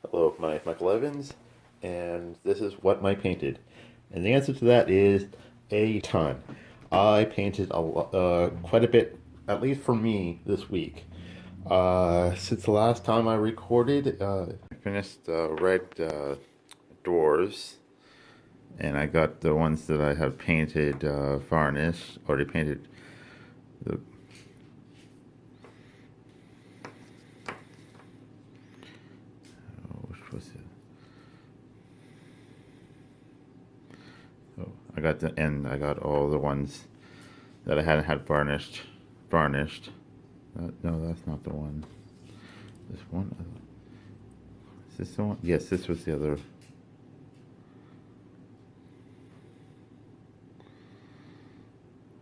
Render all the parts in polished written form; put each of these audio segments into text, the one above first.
Hello, my name's Michael Evans, and this is what I painted. And the answer to that is a ton. I painted quite a bit, at least for me, this week. Since the last time I recorded, I finished red doors, and I got the ones that I have painted varnish, already painted the which was it? Oh, I got all the ones that I hadn't had varnished. Varnished. No, that's not the one. This one. Is this the one? Yes, this was the other.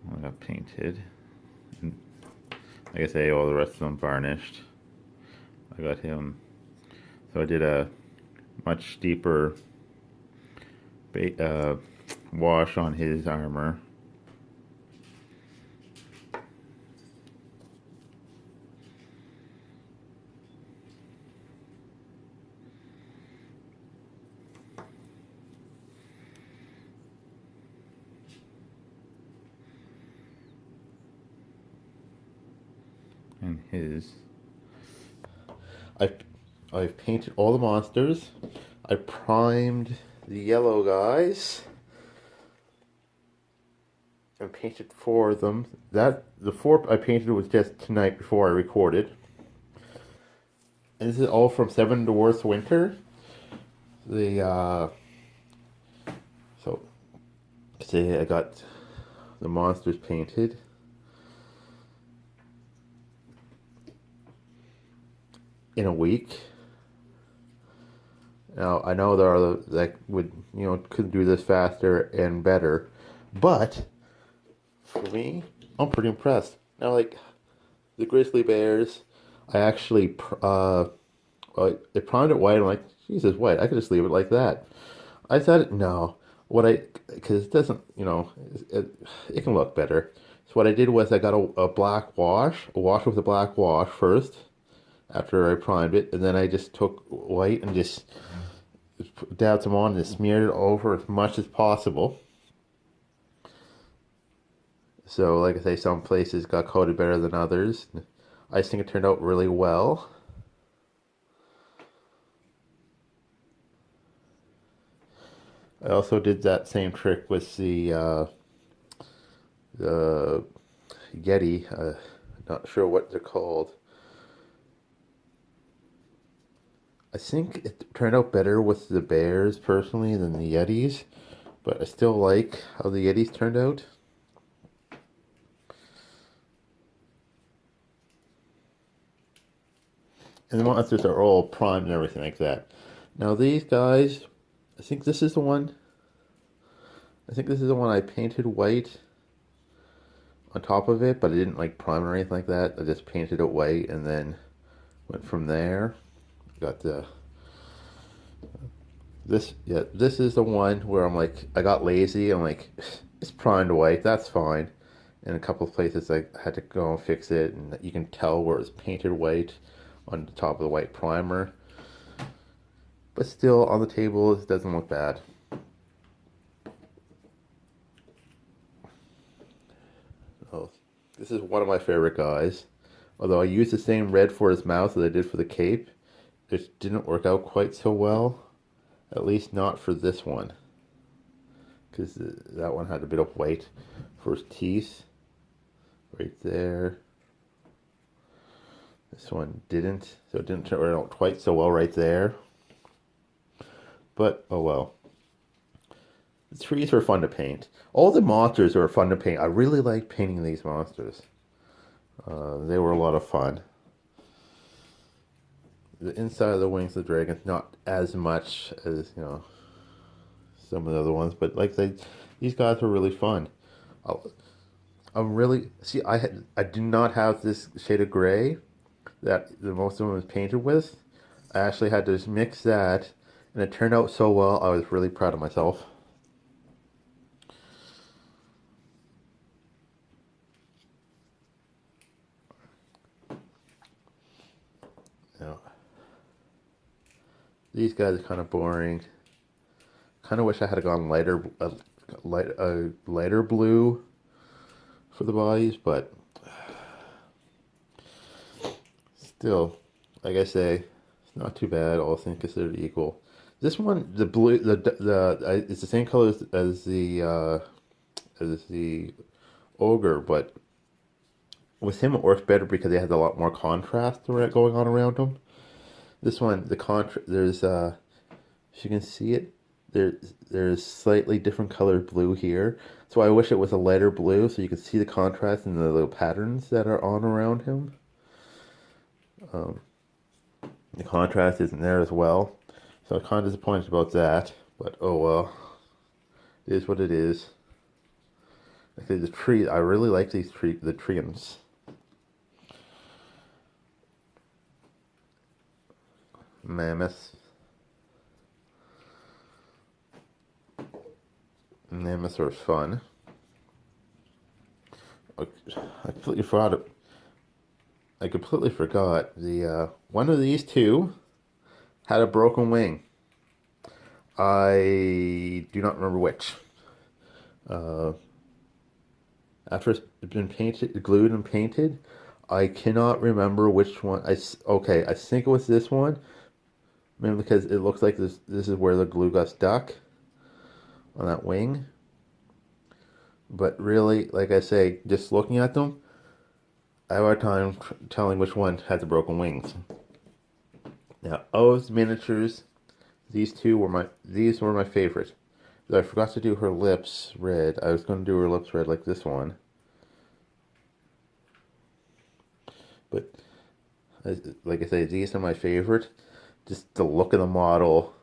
One I got painted. And like I say, all the rest of them varnished. I got him. So I did a much deeper wash on his armor. And his. I've, I've painted all the monsters. I primed the yellow guys and painted four of them. The four I painted was just tonight before I recorded. And this is all from 7 Dwarfs Winter. The so say I got the monsters painted. In a week. Now I know there are that would could do this faster and better, but for me, I'm pretty impressed. Now, like the grizzly bears, I actually I primed it white. I'm like, Jesus, white. I could just leave it like that. I thought, no, because it doesn't, it can look better. So what I did was I got a black wash, a wash with a black wash first, after I primed it, and then I just took white and just dabbed some on and smeared it over as much as possible. So, like I say, some places got coated better than others. I just think it turned out really well. I also did that same trick with the Yeti. Not sure what they're called. I think it turned out better with the bears personally than the Yetis, but I still like how the Yetis turned out. And the monsters are all primed and everything like that. Now these guys, I think this is the one. I think this is the one I painted white on top of it, but I didn't like prime or anything like that. I just painted it white and then went from there. Got the this yeah, this is the one where I'm like I got lazy. I'm like it's primed white, that's fine. In a couple of places I had to go and fix it, and you can tell where it's painted white on the top of the white primer. But still, on the table, it doesn't look bad. Oh, this is one of my favorite guys. Although I used the same red for his mouth as I did for the cape, it didn't work out quite so well. At least not for this one. Because that one had a bit of white for his teeth. Right there. This one didn't. So it didn't turn out quite so well right there. But, oh well. The trees were fun to paint. All the monsters were fun to paint. I really like painting these monsters. They were a lot of fun. The inside of the wings of the dragon, not as much as, some of the other ones, but like these guys were really fun. I'm really see. I do not have this shade of gray that the most of them was painted with. I actually had to mix that, and it turned out so well. I was really proud of myself. Now, These guys are kind of boring. Kind of wish I had gone lighter blue for the bodies, but still, like I say, it's not too bad. All things considered equal. This one, the blue, it's the same color as the ogre, but with him it works better because he has a lot more contrast going on around him. This one, there's if you can see it, there's slightly different colored blue here. So I wish it was a lighter blue so you can see the contrast and the little patterns that are on around him. The contrast isn't there as well. So I'm kind of disappointed about that. But oh well. It is what it is. Like the tree, I really like the trees. Mammoths. Mammoths are fun. I completely forgot. I completely forgot the one of these two had a broken wing. I do not remember which. After it's been painted, glued and painted, I cannot remember which one. Okay, I think it was this one. Maybe because it looks like this is where the glue got stuck on that wing. But really, like I say, just looking at them, I have a hard time telling which one had the broken wings. Now, O's miniatures, these were my favorite. I forgot to do her lips red. I was going to do her lips red like this one. But, like I say, these are my favorite. Just the look of the model,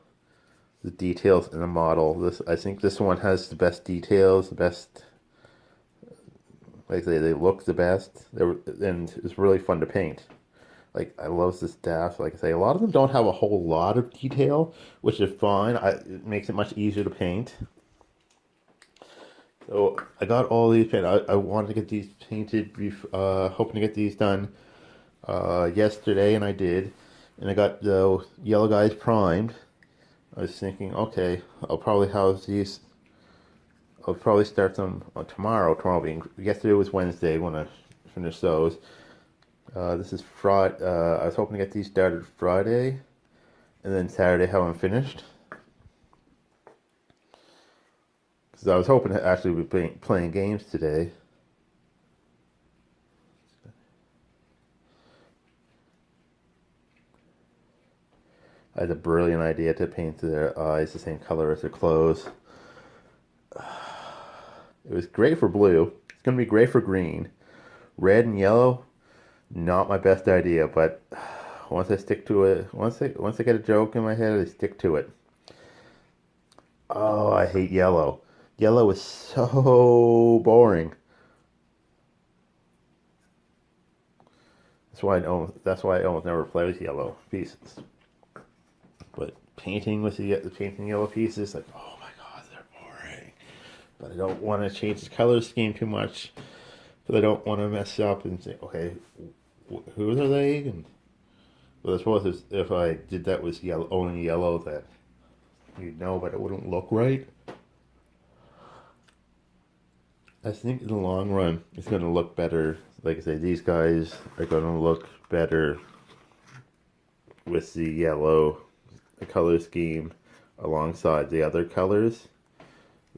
the details in the model. I think this one has the best details, the best, like I say, they look the best. And it's really fun to paint. Like, I love the staff. Like I say, a lot of them don't have a whole lot of detail, which is fine. It makes it much easier to paint. So I got all these painted. I wanted to get these painted, hoping to get these done yesterday, and I did. And I got the yellow guys primed. I was thinking, okay, I'll probably house these. I'll probably start them tomorrow. Yesterday was Wednesday when I finished those. This is Friday. I was hoping to get these started Friday, and then Saturday have them finished. Because I was hoping to actually be playing games today. I had a brilliant idea to paint their eyes the same color as their clothes. It was great for blue. It's going to be great for green. Red and yellow, not my best idea, but once I stick to it, once I get a joke in my head, I stick to it. Oh, I hate yellow. Yellow is so boring. That's why I almost never play with yellow pieces. But painting with the painting yellow pieces, like, oh my god, they're boring. But I don't want to change the color scheme too much, because I don't want to mess up and say, okay, who are they? And but I suppose if I did that with only yellow, that you'd know, but it wouldn't look right. I think in the long run, it's going to look better. Like I say, these guys are going to look better with the yellow color scheme alongside the other colors.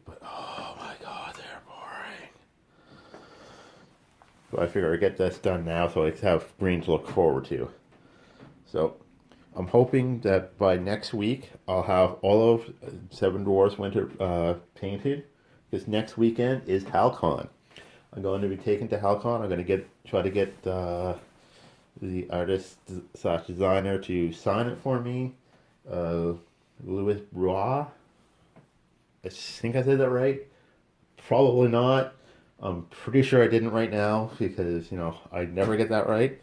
But oh my god, they're boring. So I figure I get this done now so I have green to look forward to. So I'm hoping that by next week I'll have all of Seven Dwarfs Winter painted. Because next weekend is Hal-con. I'm going to be taken to Hal-con. I'm going to try to get the artist / designer to sign it for me. Louis Roy. I think I said that right. Probably not. I'm pretty sure I didn't right now because, I never get that right.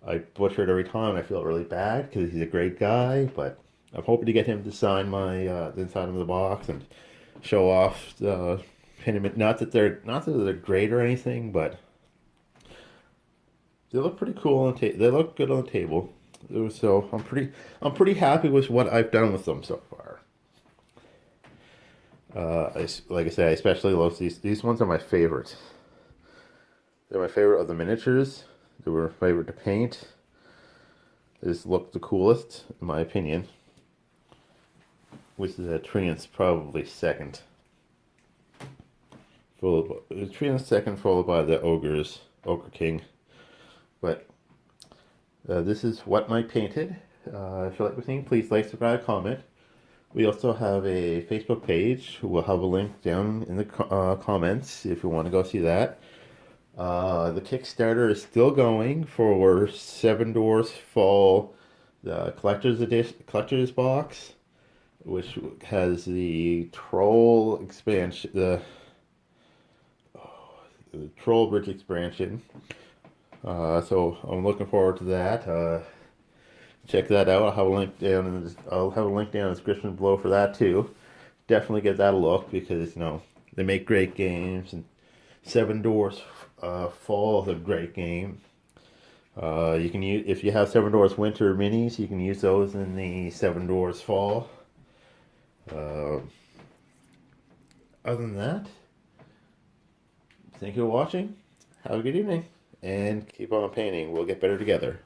I butcher it every time and I feel really bad because he's a great guy, but I'm hoping to get him to sign the inside of the box and show off the pin. Not that they're great or anything, but they look pretty cool on the table. They look good on the table. So I'm pretty happy with what I've done with them so far. Like I said, I especially love these. These ones are my favorite. They're my favorite of the miniatures. They were my favorite to paint. They just look the coolest, in my opinion. Which is a Treant's probably second. Treant's second, followed by the Ogre King. But this is what Mike painted. If you like what you think, please like, subscribe, comment. We also have a Facebook page. We'll have a link down in the comments if you want to go see that. The Kickstarter is still going for Seven Dwarfs Fall, the collector's box, which has the troll expansion, the troll bridge expansion. So I'm looking forward to that. Check that out. I'll have a link down in the description below for that too. Definitely give that a look because they make great games, and Seven Dwarfs Fall is a great game. You can use, if you have Seven Dwarfs Winter minis, you can use those in the Seven Dwarfs Fall. Other than that, thank you for watching. Have a good evening, and keep on painting. We'll get better together.